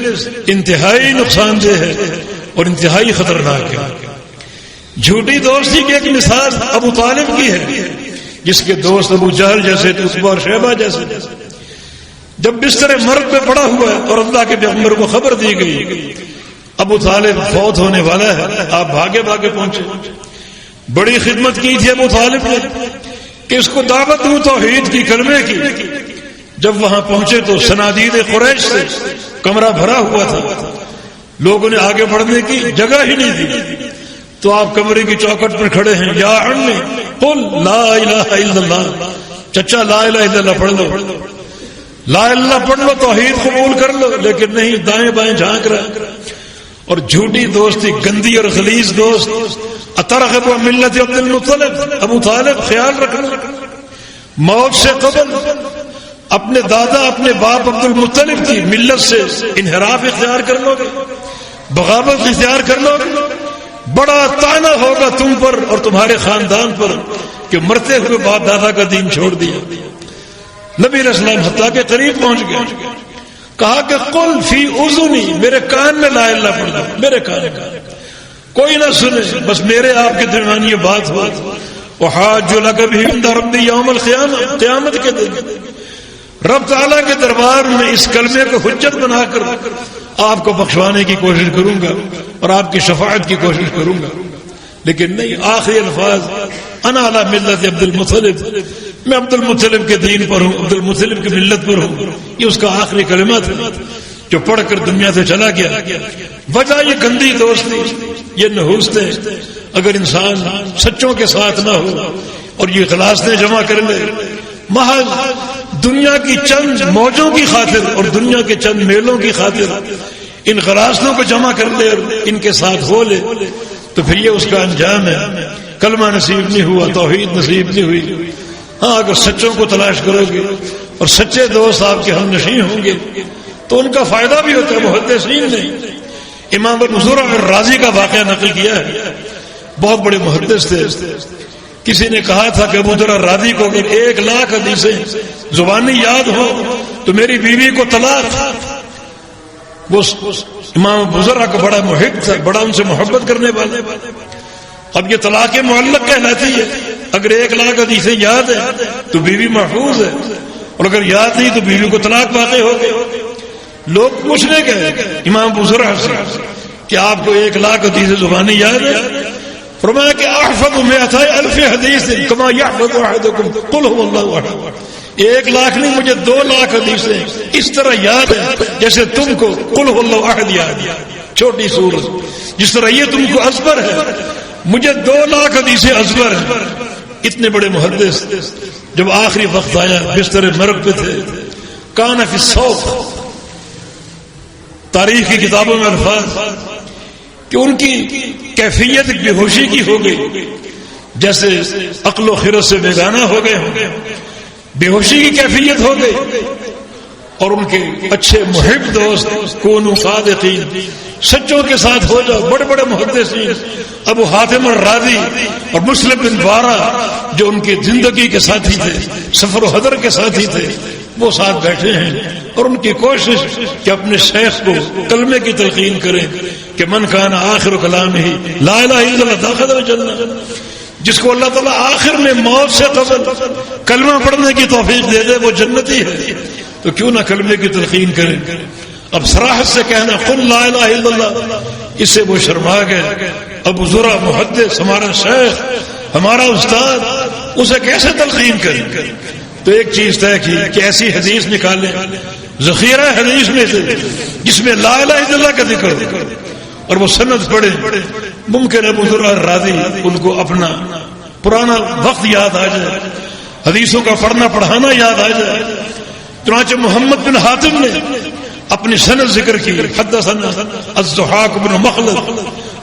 انتہائی نقصان دہ ہے اور انتہائی خطرناک ہے۔ جھوٹی دوستی کی ایک مثال ابو طالب کی ہے، جس کے دوست ابو جہل جیسے، عتبہ اور شیبہ جیسے۔ جب بستر مرگ پہ پڑا ہوا ہے اور اللہ کے پیغمبر کو خبر دی گئی ابو طالب فوت ہونے والا ہے، آپ بھاگے بھاگے پہنچے۔ بڑی خدمت کی تھی ابو طالب نے کہ اس کو دعوت دوں توحید کی، کلمے کی۔ جب وہاں پہنچے تو صنادید قریش سے کمرہ بھرا ہوا تھا، لوگوں نے آگے بڑھنے کی جگہ ہی نہیں دی۔ تو آپ کمرے کی چوکھٹ پر کھڑے ہیں، یا عمی قل لا الہ الا اللہ، چچا لا الہ الا اللہ پڑھ لو، لا اللہ پڑھ لو، توحید قبول کر لو۔ لیکن نہیں، دائیں بائیں جھانک رہا۔ اور جھوٹی دوستی، گندی اور غلیظ دوست۔ اترغب عن ملت عبد المطلب، ابو طالب خیال رکھنا، موت سے قبل اپنے دادا اپنے باپ عبد المطلب کی ملت سے انحراف اختیار کر لو گے، بغاوت اختیار کر لو گے، بڑا طعنہ ہوگا تم پر اور تمہارے خاندان پر کہ مرتے ہوئے باپ دادا کا دین چھوڑ دیا۔ نبی علیہ السلام حتیٰ کے قریب پہنچ گئے کہا کہ قل فی اذنی، میرے کان میں لا الہ پڑھ دو، میرے کان میں کوئی نہ سنے، بس میرے آپ کے درمیان یہ بات ہو. وحاج لک بہ عند ربی یوم القیامہ، قیامت کے دن رب تعالیٰ کے دربار میں اس کلمے کو حجت بنا کر آپ کو بخشوانے کی کوشش کروں گا اور آپ کی شفاعت کی کوشش کروں گا. لیکن نہیں، آخری الفاظ انا علی ملت عبد المطلب، میں عبد المطلب کے دین پر ہوں، عبد المطلب کی ملت پر ہوں. یہ اس کا آخری کلمہ تھا جو پڑھ کر دنیا سے چلا گیا. وجہ یہ گندی دوستی، یہ نحوستیں. اگر انسان سچوں کے ساتھ نہ ہو اور یہ غلاستیں جمع کر لے محض دنیا کی چند موجوں کی خاطر اور دنیا کے چند میلوں کی خاطر، ان غلاستوں کو جمع کر لے اور ان کے ساتھ ہو لے، تو پھر یہ اس کا انجام ہے. کلمہ نصیب نہیں ہوا، توحید نصیب نہیں ہوئی. ہاں اگر سچوں کو تلاش کرو گے اور سچے دوست آپ کے ہم نشین ہوں گے تو ان کا فائدہ بھی ہوتا ہے. محدثین نے امام ابن زرع الرازی کا واقعہ نقل کیا ہے. بہت بڑے محدث تھے. کسی نے کہا تھا کہ ابو ذر الرازی کو اگر 1,00,000 حدیثیں زبانی یاد ہو تو میری بیوی کو طلاق. وہ امام ابو ذر کا بڑا محب تھا، بڑا ان سے محبت کرنے والے. اب یہ طلاق معلق کہلاتی ہے. اگر 1,00,000 حدیثیں یاد ہے تو بیوی محفوظ ہے، اور اگر یاد نہیں تو بیوی کو طلاق واقع ہو گئی. لوگ پوچھنے گئے امام ابو ذر سے کہ آپ کو 1,00,000 حدیثیں زبانی یاد ہے؟ فرمایا کہ احفظ 200,000 حدیث کما یحفظ احدکم قل هو اللہ احد. 1,00,000 نہیں، مجھے 2,00,000 حدیثیں اس طرح یاد ہے جیسے تم کو قل هو اللہ احد یاد ہے، چھوٹی سورت. جس طرح یہ تم کو ازبر ہے، مجھے 2,00,000 حدیثیں ازبر ہیں. اتنے بڑے محدث جب آخری وقت آیا بستر مرگ پہ تھے. کان فی الصوف، تاریخ کی کتابوں میں الفاظ کہ ان کی کیفیت بے ہوشی کی ہو گئی، جیسے عقل و خرد سے بیگانہ ہو گئے. بے ہوشی کی کیفیت ہو گئی. اور ان کے اچھے محب دوست کونوا صادقین، سچوں کے ساتھ ہو جاؤ. بڑے بڑے محدثین ابو حاتم الرازی اور مسلم بن بارہ جو ان کی زندگی کے ساتھی تھے، سفر و حضر کے ساتھی تھے، وہ ساتھ بیٹھے ہیں اور ان کی کوشش کہ اپنے شیخ کو کلمے کی تلقین کریں کہ من کان آخر کلامہ لا الہ الا اللہ دخل الجنہ. جس کو اللہ تعالیٰ آخر میں موت سے قبل کلمہ پڑھنے کی توفیق دے دے وہ جنتی ہے. تو کیوں نہ کلمے کی تلقین کریں. اب صراحت سے کہنا قل لا الہ الا اللہ، اس سے وہ شرما گئے. ابو ذرع محدث، ہمارا شیخ، ہمارا استاد، اسے کیسے تلقین کریں؟ تو ایک چیز طے کی کہ ایسی حدیث نکالیں ذخیرہ حدیث میں سے جس میں لا الہ الا اللہ کا ذکر ہو اور وہ سند پڑھے. ممکن ابو ذرع الرازی ان کو اپنا پرانا وقت یاد آ جائے، حدیثوں کا پڑھنا پڑھانا یاد آ جائے. چنانچہ محمد بن حاتم نے اپنی سند ذکر کی. حدثنا الضحاک بن مخلد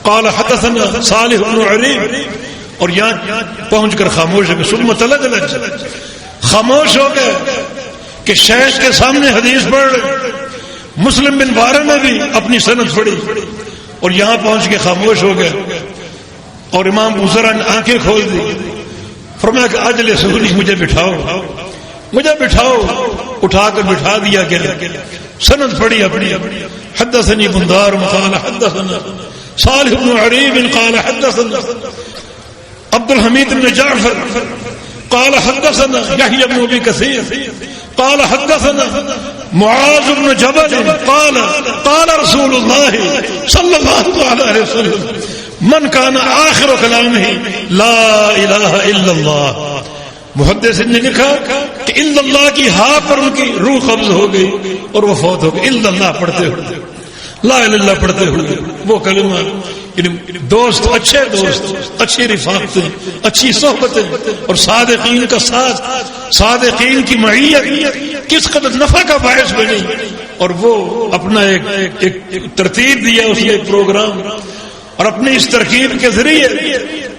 قال حدثنا صالح بن عریب. اور یہاں پہنچ کر خاموش ہے. ثم تلجلج، خاموش ہو گئے کہ شیخ کے سامنے حدیث پڑھ رہے. مسلم بن بارہ نے بھی اپنی سند پڑھی اور یہاں پہنچ کے خاموش ہو گئے. اور امام ابو ذر نے آنکھیں کھول دی. فرمایا کہ اجلسونی، مجھے بٹھاؤ، مجھے بٹھاؤ. اٹھا کر بٹھا دیا گیا. سند پڑھی اپنی. حدثني بندار قال حدثنا صالح بن عريب قال حدثنا عبد الحميد بن جعفر قال حدثنا يحيى بن ابي كثير قال حدثنا معاذ بن جبل قال قال رسول الله صلى الله عليه وسلم من كان آخر كلامه لا الہ الا اللہ. محدث نے لکھا کہ الا اللہ کی ہاں پر ان کی روح قبض ہو گئی اور وہ فوت ہو گئی. الا اللہ پڑھتے ہوئے، لا الہ الا اللہ پڑھتے ہوئے وہ کلمہ. دوست، اچھے دوست، اچھی رفاقتیں، اچھی صحبتیں اور صادقین کا ساتھ، صادقین کی معیت کس قدر نفع کا باعث بنی. اور وہ اپنا ایک ترتیب دیا اس نے، ایک پروگرام، اور اپنی اس ترکیب کے ذریعے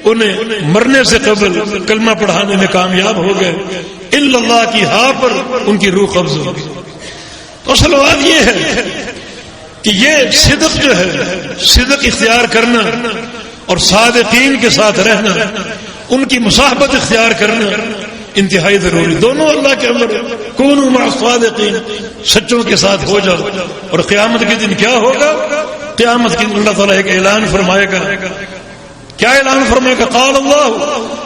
انہیں مرنے سے قبل کلمہ پڑھانے میں کامیاب ہو گئے. الا اللہ کی ہاں پر ان کی روح قبض ہو گئی. تو اصل بات یہ ہے کہ یہ صدق جو ہے، صدق اختیار کرنا اور صادقین کے ساتھ رہنا، ان کی مصاحبت اختیار کرنا انتہائی ضروری. دونوں اللہ کے امر ہے. کونوا مع الصادقین، سچوں کے ساتھ ہو جاؤ. اور قیامت کے دن کیا ہوگا؟ قیامت کے دن اللہ تعالیٰ ایک اعلان فرمائے گا. کیا اعلان فرمائے گا؟ قال اللہ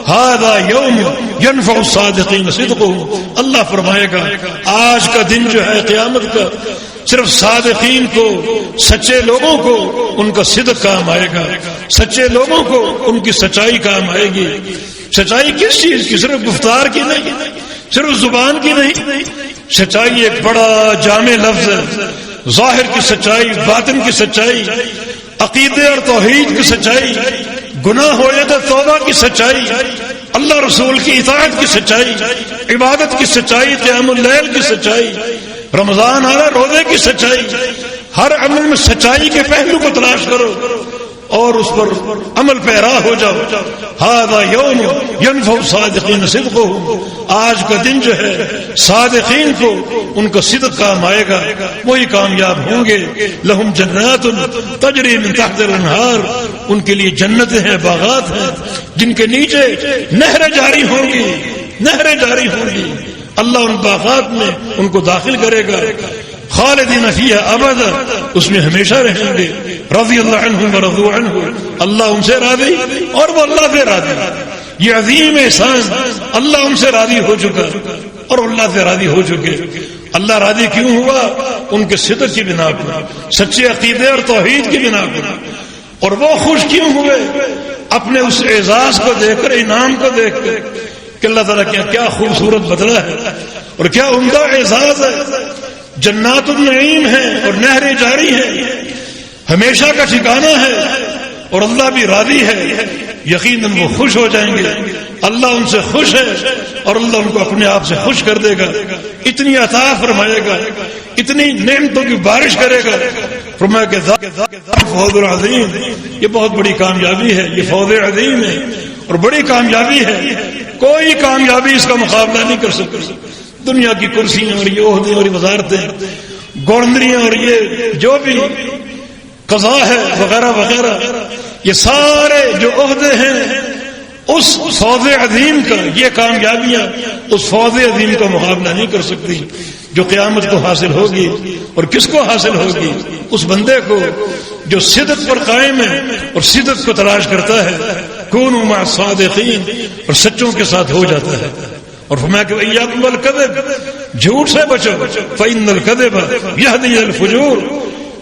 ھذا یوم ینفع الصادقین صدقهم. اللہ فرمائے گا آج کا دن جو ہے قیامت کا صرف صادقین کو، سچے لوگوں کو ان کا صدق کام آئے گا، سچے لوگوں کو ان کی سچائی کام آئے گی. سچائی کس چیز کی؟ صرف گفتار کی نہیں، صرف زبان کی نہیں. سچائی ایک بڑا جامع لفظ ہے. ظاہر کی سچائی، باطن کی سچائی، عقیدے اور توحید کی سچائی، گناہ ہو جائے تو توبہ کی سچائی، اللہ رسول کی اطاعت کی سچائی، عبادت کی سچائی، قیام اللیل کی سچائی، رمضان آ رہا روزے کی سچائی. ہر عمل میں سچائی کے پہلو کو تلاش کرو اور اس پر عمل پیرا ہو جاؤ. ھذا یوم ینفع الصادقین صدقهم. آج کا دن جو ہے صادقین کو ان کا صدق کام آئے گا، وہی کامیاب ہوں گے. لہم جنات تجری من تحت الانہار. ان کے لیے جنتیں ہیں، باغات ہیں جن کے نیچے نہریں جاری ہوں گی، نہریں جاری ہوں گی. اللہ ان باغات میں ان کو داخل کرے گا. خالدین فیہا ابدا، اس میں ہمیشہ رہیں گے. رضی اللہ عنہم ورضوا عنہ، اللہ ان سے راضی اور وہ اللہ سے راضی. یہ عظیم احسان، اللہ ان سے راضی ہو چکا اور اللہ سے راضی ہو چکے. اللہ راضی کیوں ہوا؟ ان کے صدق کی بنا پر، سچے عقیدے اور توحید کی بنا پر. اور وہ خوش کیوں ہوئے؟ اپنے اس اعزاز کو دیکھ کر، انعام کو دیکھ کر کہ اللہ تعالیٰ کیا خوبصورت بدلہ ہے اور کیا عمدہ اعزاز ہے. جنات النعیم ہے اور نہریں جاری ہیں، ہمیشہ کا ٹھکانہ ہے اور اللہ بھی راضی ہے. یقیناً وہ خوش ہو جائیں گے. اللہ ان سے خوش ہے اور اللہ ان کو اپنے آپ سے خوش کر دے گا. اتنی عطا فرمائے گا، اتنی نعمتوں کی بارش کرے گا. فرمایا کہ فوز عظیم، یہ بہت بڑی کامیابی ہے، یہ فوز عظیم ہے اور بڑی کامیابی ہے. کوئی کامیابی اس کا مقابلہ نہیں کر سکتی. دنیا کی کرسیاں اور یہ عہدے اور وزارتیں، گورنریاں اور یہ جو بھی قضا ہے وغیرہ وغیرہ، یہ سارے جو عہدے ہیں اس فوز عظیم کا، یہ کامیابیاں اس فوز عظیم کا مقابلہ نہیں کر سکتی جو قیامت کو حاصل ہوگی. اور کس کو حاصل ہوگی؟ اس بندے کو جو صدق پر قائم ہے اور صدق کو تلاش کرتا ہے. کونوا مع الصادقین، اور سچوں کے ساتھ ہو جاتا ہے. اور فرمایا کہ ایاکم والکذب، جھوٹ سے بچو. فإن الکذب یہدی الی الفجور،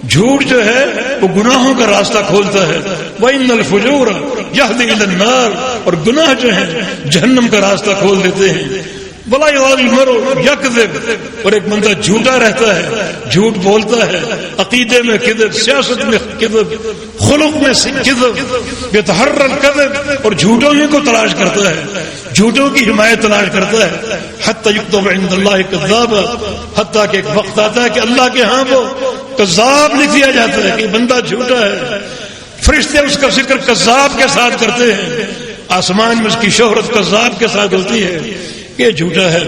جھوٹ جو ہے وہ گناہوں کا راستہ کھولتا ہے. وإن الفجور یہدی الی النار، اور گناہ جو ہیں جہنم کا راستہ کھول دیتے ہیں. ولا یزال المرء یکذب، اور ایک بندہ جھوٹا رہتا ہے، جھوٹ بولتا ہے. عقیدے میں کذب، سیاست میں کذب، خلق میں کذب، یتحرى الکذب، اور جھوٹوں ہی کو تلاش کرتا ہے، جھوٹوں کی حمایت تلاش کرتا ہے. حتی یکتب عند اللہ کذابا، حتیٰ کہ ایک وقت آتا ہے کہ اللہ کے ہاں وہ کذاب لکھ دیا جاتا ہے کہ بندہ جھوٹا ہے. فرشتے اس کا ذکر کذاب کے ساتھ کرتے ہیں. آسمان میں اس کی شہرت کذاب کے ساتھ ہوتی ہے کہ یہ جھوٹا ہے.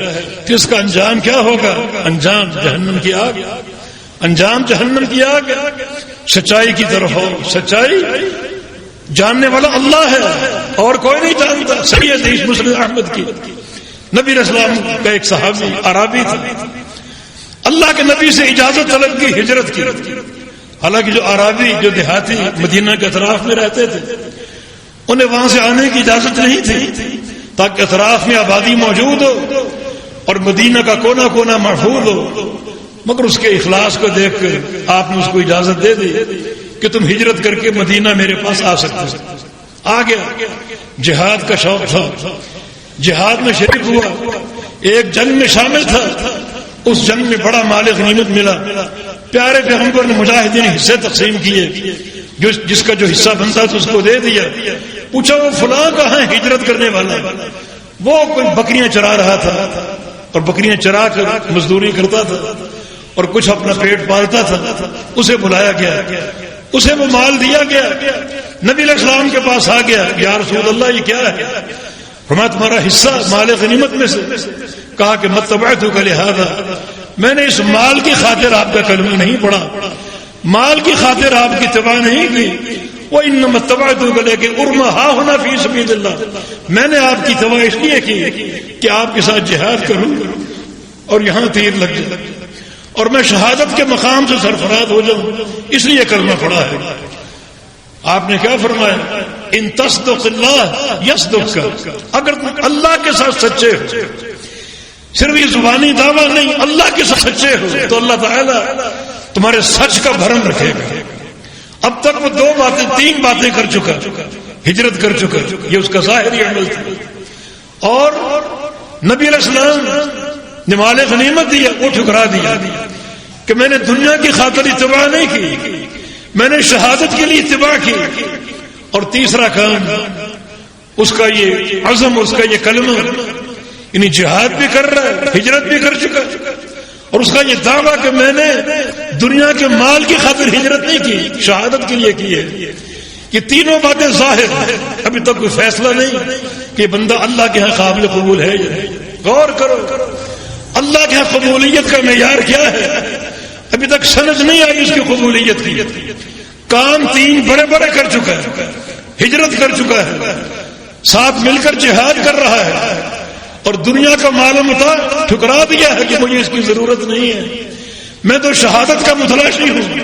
کہ اس کا انجام کیا ہوگا؟ انجام جہنم کی آگ، انجام جہنم کی آگ. سچائی کی طرف ہو. سچائی جاننے والا اللہ ہے اور کوئی نہیں جانتا. صحیح حدیث مسلم احمد کی، نبی علیہ السلام کا ایک صحابی عربی تھا، اللہ کے نبی سے اجازت طلب کی، ہجرت کی. حالانکہ جو عربی، جو دیہاتی مدینہ کے اطراف میں رہتے تھے، انہیں وہاں سے آنے کی اجازت نہیں تھی تاکہ اطراف میں آبادی موجود ہو اور مدینہ کا کونا کونا محفوظ ہو. مگر اس کے اخلاص کو دیکھ کر آپ نے اس کو اجازت دے دی کہ تم ہجرت کر کے مدینہ میرے پاس آ سکتے ہو. آ گیا. جہاد کا شوق تھا، جہاد میں شریک ہوا، ایک جنگ میں شامل تھا. اس جنگ میں بڑا مال غنیمت ملا. پیارے پیغمبر نے مجاہدین حصے تقسیم کیے، جس کا جو حصہ بنتا تھا اس کو دے دیا. پوچھا وہ فلاں کہاں ہے ہجرت کرنے والا؟ وہ کوئی بکریاں چرا رہا تھا اور بکریاں چرا کر مزدوری کرتا تھا اور کچھ اپنا پیٹ پالتا تھا. اسے بلایا گیا، اسے وہ مال دیا گیا. نبی علیہ السلام کے پاس آ گیا، یا رسول اللہ یہ کیا ہے؟ فرمایا تمہارا حصہ مال غنیمت میں سے. کہا کہ متبعتک لہذا، میں نے اس مال کی خاطر آپ کا کلمہ نہیں پڑھا، مال کی خاطر آپ کی اتباع نہیں کی. وَإِنَّمَا اتَّبَعْتُكَ لَكِنْ أُرْمَ هَاهُنَا فِي سَبِيلِ اللَّهِ، میں نے آپ کی اتباع اس لیے کی کہ آپ کے ساتھ جہاد کروں اور یہاں تیر لگ جائے اور میں شہادت کے مقام سے سرفراز ہو جاؤں، اس لیے کلمہ پڑھا ہے۔ آپ نے کیا فرمایا؟ ان تصدق اللہ یصدق کا، اگر تم اللہ کے ساتھ سچے ہو، صرف یہ زبانی دعویٰ نہیں، اللہ کے ساتھ سچے ہو تو اللہ تعالیٰ تمہارے سچ کا بھرم رکھے گا۔ اب تک وہ تین باتیں کر چکا، ہجرت کر چکا، یہ اس کا ظاہری عمل تھا، اور نبی علیہ السلام نے مال غنیمت دیا، وہ ٹھکرا دیا کہ میں نے دنیا کی خاطر اتباع نہیں کی، میں نے شہادت کے لیے اتباع کی۔ اور تیسرا کام اس کا یہ عزم، اس کا یہ کلمہ، یعنی جہاد بھی کر رہا ہے، ہجرت بھی کر چکا، اور اس کا یہ دعویٰ کہ میں نے دنیا کے مال کی خاطر ہجرت نہیں کی، شہادت کے لیے کی ہے۔ یہ تینوں باتیں ظاہر ہیں، ابھی تک کوئی فیصلہ نہیں کہ بندہ اللہ کے ہاں قابل قبول ہے یا نہیں۔ غور کرو، اللہ کے ہاں قبولیت کا معیار کیا ہے؟ ابھی تک سمجھ نہیں آئی اس کی قبولیت کی۔ کام تین بڑے بڑے کر چکا ہے، ہجرت کر چکا ہے، ساتھ مل کر جہاد کر رہا ہے، اور دنیا کا مال و متاع ٹھکرا دیا ہے کہ مجھے اس کی ضرورت نہیں ہے، میں تو شہادت کا متلاشی ہوں۔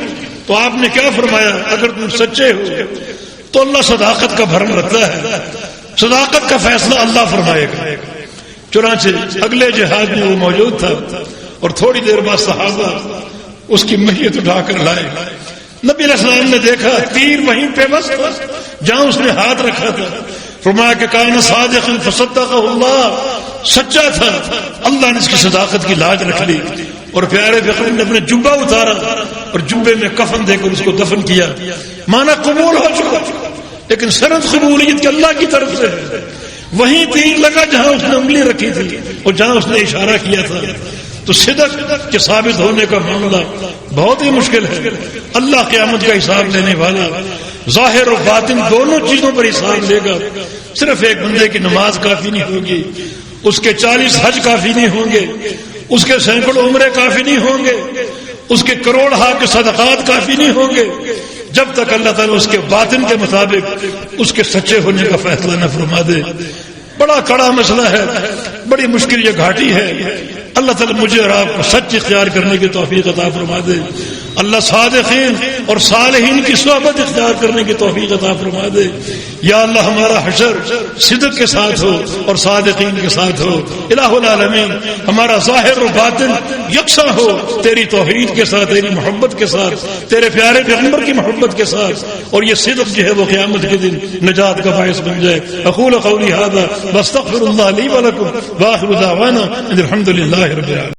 تو آپ نے کیا فرمایا؟ اگر تم سچے ہو تو اللہ صداقت کا بھرم رکھتا ہے، صداقت کا فیصلہ اللہ فرمائے گا۔ چنانچہ اگلے جہاد میں وہ موجود تھا، اور تھوڑی دیر بعد صحابہ اس کی میت اٹھا کر لائے۔ نبی علیہ السلام نے دیکھا تیر وہیں پہ بس تھا جہاں اس نے ہاتھ رکھا تھا، فرمایا کہ کان صادقا فصدقہ اللہ، سچا تھا، اللہ نے اس کی صداقت کی لاج رکھ لی۔ اور پیارے فقیر نے اپنے جبہ اتارا اور جبے میں کفن دے کر اس کو دفن کیا، مانا قبول ہو چکا، لیکن سند قبولیت کے اللہ کی طرف سے ہے۔ وہیں تیر لگا جہاں اس نے انگلی رکھی تھی اور جہاں اس نے اشارہ کیا تھا۔ تو صدق کے ثابت ہونے کا معاملہ بہت ہی مشکل ہے۔ اللہ قیامت کا حساب لینے والا ظاہر و باطن دونوں چیزوں پر حساب لے گا۔ صرف ایک بندے کی نماز کافی نہیں ہوگی، اس کے 40 حج کافی نہیں ہوں گے، اس کے سینکڑوں عمرے کافی نہیں ہوں گے، اس کے کروڑ ہا کے صدقات کافی نہیں ہوں گے، جب تک اللہ تعالیٰ اس کے باطن کے مطابق اس کے سچے ہونے کا فیصلہ نہ فرما دے۔ بڑا کڑا مسئلہ ہے، بڑی مشکل یہ گھاٹی ہے۔ اللہ تعالیٰ مجھے اور آپ کو سچ اختیار کرنے کی توفیق عطا فرما دے۔ اللہ صادقین اور صالحین کی صحبت اختیار کرنے کی توفیق عطا فرما دے۔ یا اللہ ہمارا حشر صدق کے ساتھ ہو اور صادقین کے ساتھ ہو۔ الہ العالمین ہمارا ظاہر و باطن یکساں ہو تیری توحید کے ساتھ، تیری محبت کے ساتھ، تیرے پیارے پیغمبر کی محبت کے ساتھ، اور یہ صدق جو ہے وہ قیامت کے دن نجات کا باعث بن جائے۔ اقول قولی ھذا واستغفر اللہ لی ولکم واخر دعوانا ان الحمد للہ رب العالمین۔